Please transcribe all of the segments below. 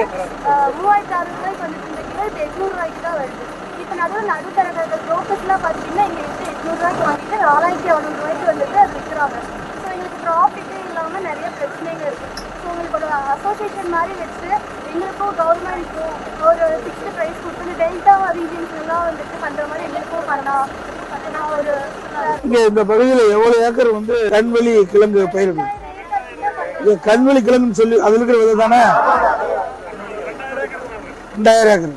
3600 ரூபாய்க்கு வந்துட்டு இந்த கிலோ இப்போ 800 ரூபாய்க்கு தான் வருது. இப்போ நடுத்தரகர்கள் ப்ரோக்கர்ஸ்லாம் பார்த்தீங்கன்னா இங்கே வந்து 800 ரூபாய்க்கு வாங்கிட்டு 4600 ரூபாய்க்கு வந்துட்டு அது விற்கிறாங்க. ஸோ எங்களுக்கு ப்ராஃபிட்டே இல்லாமல் நிறைய பிரச்சனைகள் இருக்குது. ஸோ உங்களுக்கு ஒரு அசோசியேஷன் மாதிரி வச்சு எங்களுக்கும் கவர்மெண்ட்டுக்கும் ஒரு ஃபிக்ஸ்டு ப்ரைஸ் கொடுத்து டெல்டா ரீஜன்ஸ்லாம் வந்துட்டு பண்ணுற மாதிரி எங்களுக்கும் பண்ணலாம். இந்த பகுதியில் எவ்வளவு ஏக்கர் வந்து கண்வெளி கிழங்கு பயிர்கள்? கண்வெளி கிழங்குன்னு சொல்லி அதுல இருக்கிற விதை தானே 2000 ஏக்கர்.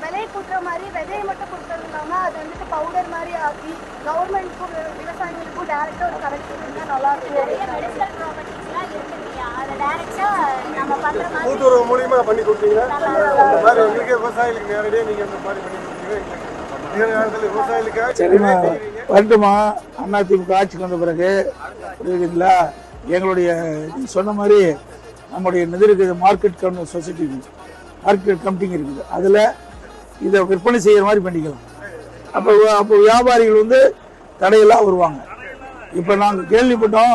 விலை கூட்டுற மாதிரி விதையை மட்டும் கொடுக்கறது இல்லாம அது வந்துட்டு பவுடர் மாதிரி ஆக்கி கவர்மெண்ட்க்கும் விவசாயிகளுக்கும் டைரக்டா ஒரு கனெக்ஷன் இருந்தா நல்லா இருக்கும். நிறைய மெடிசனல் ப்ராப்பர்ட்டிஸ்லாம் இருக்கு இல்லையா, அதை டைரக்டா நம்ம பண்ற மாதிரி கூட்டுறவு மூலியமா பண்ணி கொடுத்தீங்க. அந்த மாதிரி உங்களுக்கு விவசாயிகளுக்கு நேரடியாக நீங்க அந்த மாதிரி பண்ணி கொடுத்தீங்க. சரிம்மா, வரட்டுமா? அதிமுக ஆட்சிக்கு வந்த பிறகு புரியுதுங்களா, எங்களுடைய சொன்ன மாதிரி நம்முடைய நிதி இருக்குது, மார்க்கெட் சொசைட்டி மார்க்கெட் கமிட்டிங் இருக்குது, அதில் இதை விற்பனை செய்கிற மாதிரி பண்ணிக்கலாம். அப்போ வியாபாரிகள் வந்து தடையெல்லாம் வருவாங்க. இப்போ நாங்கள் கேள்விப்பட்டோம்,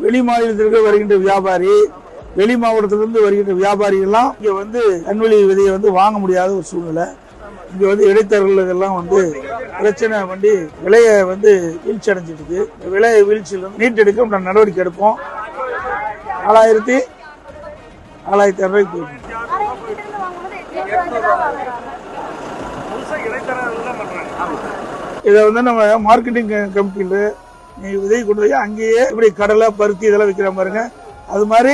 வெளி மாநிலத்திற்கு வருகின்ற வியாபாரி, வெளி மாவட்டத்திலிருந்து வருகின்ற வியாபாரிகள்லாம் இங்கே வந்து கண்வெளி விதையை வந்து வாங்க முடியாத ஒரு சூழ்நிலை. இங்கே வந்து இடைத்தரகர்களெல்லாம் வந்து பிரச்சனை பண்ணி விலையை வந்து வீழ்ச்சி அடைஞ்சிட்டு இருக்கு. விலை வீழ்ச்சியில் வந்து நீட்டெடுக்க நடவடிக்கை எடுப்போம். 4200 ரூபாய்க்கு போயிடும். இதை வந்து நம்ம மார்க்கெட்டிங் கமிட்டியில் நீ விதை கொண்டு போய் அங்கேயே இப்படி கடலை பருத்தி இதெல்லாம் விற்கிற பாருங்க, அது மாதிரி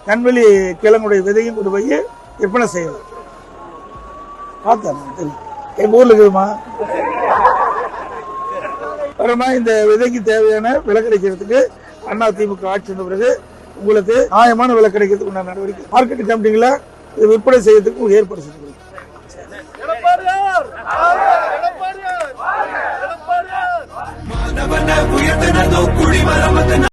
கண்வெளி கிழங்குடைய விதையும் கொண்டு போய் விற்பனை செய்யலாம். பார்த்தேன் தெரியும், எங்க ஊர்ல இருக்குதுமா. வரமா இந்த விதைக்கு தேவையான விலை கிடைக்கிறதுக்கு அதிமுக ஆட்சி வந்த பிறகு உங்களுக்கு நியாயமான விலை கிடைக்கிறதுக்கு நடவடிக்கை மார்க்கெட் கமிட்டிகளை விற்பனை செய்யறதுக்கு ஏற்பாடு செஞ்சு